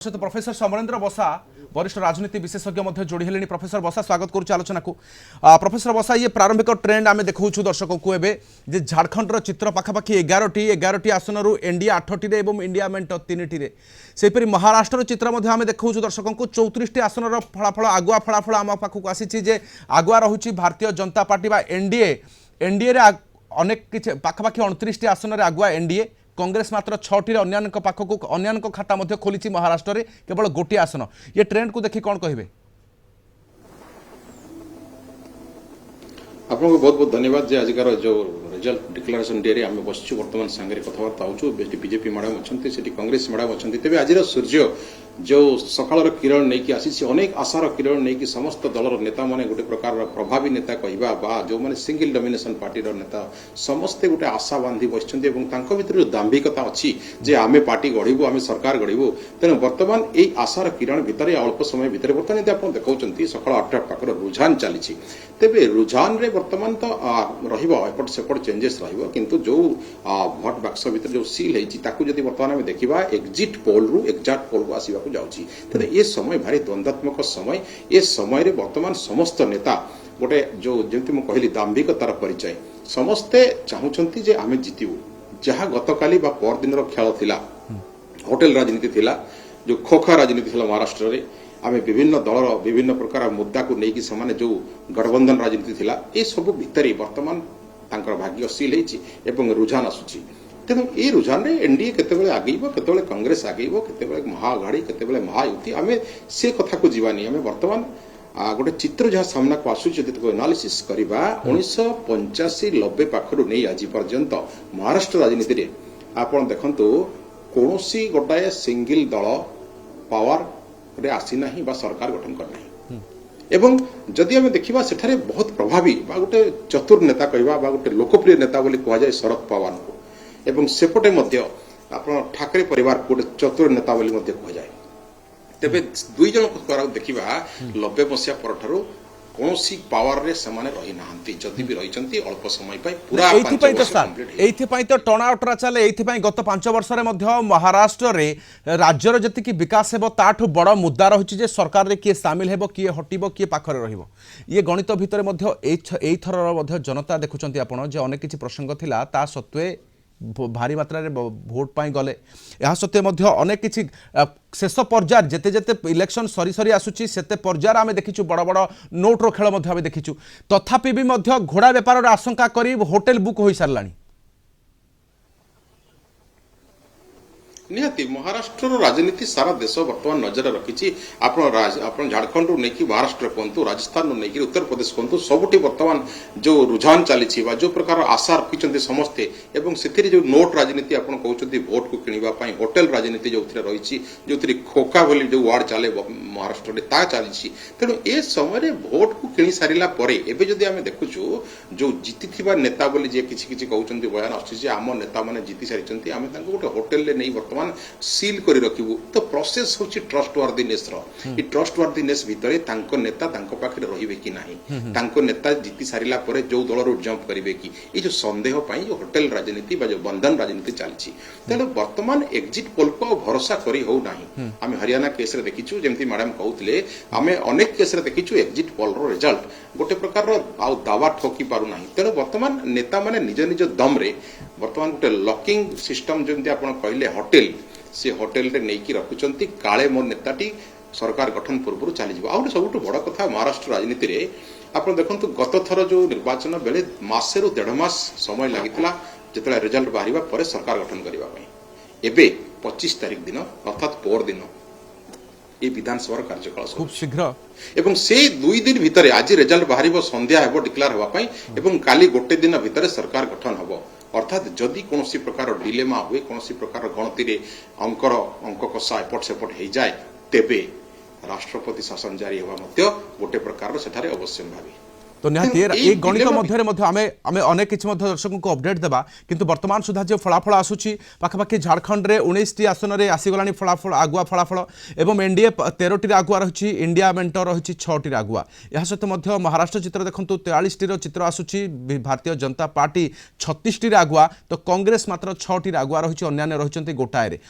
सहित प्रोफेसर समरेन्द्र बसा वरिष्ठ राजनीति विशेषज्ञ जोड़ी हेले। प्रोफेसर बसा स्वागत करुच्च आलोचना को। प्रोफेसर बसा ये प्रारंभिक ट्रेंड आम देखा दर्शकों को एवं झारखंड चित्र पखापाखि 11टी आसन रु एनडीए 8टी इंडिया मेंट 3टी सेपरी महाराष्ट्र चित्र आम देखा दर्शकों को 34टी आसन फलाफल आगुआ फलाफल आम पाखक आसी आगुआ रही भारतीय जनता पार्टी बा एनडीए अनेक किसी पखापाखि 29टी आसन आगुआ एनडीए कांग्रेस मात्र 6टी अन्य खाता खोली महाराष्ट्र में केवल गोटे आसन। ये ट्रेंड को देखिए कौन कहे? आपको बहुत बहुत धन्यवाद जे आजिकार जो रिजल्ट डिक्लेरेशन डे आम बसचु बर्तमान सांगे कथबार्ता होचु बीजेपी मैडम अच्छा से कांग्रेस मैडम अच्छा तेज आज सूर्य जो सकाल किरण नहीं आसी अनेक आशार किरण नहीं समस्त दलर नेता माने गोटे प्रकार प्रभावी नेता कहवा जो माने सिंगल डोमिनेशन पार्टी नेता समस्ते गोटे आशा बांधी बस जो दाम्भिकता अच्छी जे आमे पार्टी गढ़ू आम सरकार गढ़ू तेणु बर्तमान यही आशार किरण भितर अल्प समय भितर बर्तमान आप देखते सकाल 8टा पाखर रुझान चली तेरे रुझान रे बर्तमान तो रपट सेपट चेंजेस रु जो भोट बाक्स भितर जो सील होती बर्तमान आम देखा एक्जिट पोल रु एक्जाक्ट पोल को आसवा जाऊँगी तेरे ये समय भारी द्वंद्वात्मक समय ये समय रे वर्तमान समस्त नेता गोटे जो जमी मुझे कहली दाम्भिकतार परिचय समस्ते चाहूँगी जे आम जीतू जहाँ गतकाली परदिन खेल थिला होटेल राजनीति थिला जो खोखा राजनीति थिला महाराष्ट्र रे आम विभिन्न दलर विभिन्न प्रकार मुद्दा को लेकिन से जो गठबंधन राजनीति थिला ये सब भितर वर्तमान भाग्य सील होती रुझान आसूची तेणु ये रुझान रे एनडीए केतेबेले आगेइबो केतेबेले कांग्रेस आगेइबो केतेबेले महाअघाड़ी केतेबेले महायुति आमे से कथा को जीवानी आमे वर्तमान गोटे चित्र जहाँ सामना को आसुची जदि एनालिसिस करबा 1985-90 पाखरु नै आज पर्यंत महाराष्ट्र राजनीति रे आपण देखंतु कोनोसी गोटाए सिंगल दल पावर रे आसी नाही बा सरकार गठन कर नाही एवं जदि आम देखा सेठारे बहुत प्रभावी बा गोटे चतुर नेता कहवा बा गोटे लोकप्रिय नेता बोली कह जाए शरद पवार को एवं सेपटे ठाकरे परिवार को गोटे चतुर नेता बोली कह जाए तेबे दुई जन देखा 90 मसीहा पर कौन पावर रे समाने रही नाहंती जदि भी रही अल्प समय पूरा तो टर्नआउट चले गत 5 वर्ष महाराष्ट्र रे राज्यर जी विकास हेबो ताठू बड़ मुद्दा रही सरकार रे किए सामिल हेबो किए हटिबो किए पाखरे रहिबो ये गणित भितर एथर जनता देखुचंती आपण जे अनेक किछि प्रसंग थिला ता सत्वे भारी मात्रा रे भोट पाई गले या सत्वे अनेक किछि शेष पर्यायर जेते जेते इलेक्शन सरी सरी आसुची सेते पर्यायर आमे देखिछु बड़ बड़ नोट रो खेल आमे देखिछु तथापि भी घोड़ा बेपार आशंका करी होटेल बुक हो सारलानी निहाती महाराष्ट्र राजनीति सारा देश वर्तमान नजर रखी झारखंड नहीं महाराष्ट्र कहतु राजस्थान नहीं उत्तर प्रदेश कहतु सबुठी वर्तमान जो रुझान चली जो प्रकार आशा रखी समस्ते एवं से जो नोट राजनीति आप कहते भोट को किणवाई होटेल राजनीति जो रही जो खोखा बोली जो वार्ड चले महाराष्ट्र में ता चली तेणु ए समय भोट को किणी सारा एवं आम देखुचु जो जीति नेता बोली जे किसी कहते बयान आम नेता मैंने जीति सारी आम गोटे होटेल नहीं वर्तमान सील करी रखिबु तो प्रोसेस होची ट्रस्टवर्दीनेस रो ई ट्रस्टवर्दीनेस भितरे तांको नेता तांको पाखरे रहिबे कि नाही तांको नेता जीति सारिला परे जो दल रो जंप करिवे कि ई जो संदेह पई जो होटेल राजनीति बा जो बंधन राजनीति चलची तेनो वर्तमान एग्जिट पोल को भरोसा करी हो नाही आमे हरियाणा केस रे देखिछु जेमति मैडम कहउतले आमे अनेक केस रे देखिछु एग्जिट पोल रो रिजल्ट गोटे प्रकार रो आ दावा ठोकी पारु नाही तेनो वर्तमान नेता माने निज निज दम रे वर्तमान गोटे लॉकिंग सिस्टम जेमति आपण कहले होटेल से होटेल रे नेकी रखुचंती काले मो नेताटी सरकार गठन पूर्व चली आ सब बड़ कथा महाराष्ट्र राजनीति रे आप देखु गत थर जो निर्वाचन बेले मसे रु 1.5 मास समय लगी जिते रिजल्ट बाहर पर सरकार गठन करने 25 तारिख दिन अर्थात पर दिन ये विधानसभा कार्यकाल खूब शीघ्र एवं से 2 दिन भितर आज रिजल्ट बाहर संध्या हेबो डिक्लेयर होगा एवं काली गोटे दिन भितर सरकार गठन होबो अर्थात जदि कौन प्रकार डिलेमा हुए कौन प्रकार गणति अंक कषा एपट सेपट हो जाए तेबे राष्ट्रपति शासन जारी होगा गोटे प्रकार सेठारे अवश्य भावी तो निहाती ये गणित मध्य आमे अनेक किछि दर्शकों को अपडेट देबा किंतु वर्तमान सुधा जो फलाफल आसुची पाखापाखि झारखंड रे 19टी आसन रे आसीगलानी फलाफल आगुआ फलाफल एवं एनडीए 13टी आगुआ रही इंडिया मेंट रही 6टी आगुआ यह सहित महाराष्ट्र चित्र देखंतु 43टी चित्र आसुची भारतीय जनता पार्टी 36टी आगुआ तो कांग्रेस मात्र 6टी आगुआ रही अन्य रही गोटाए।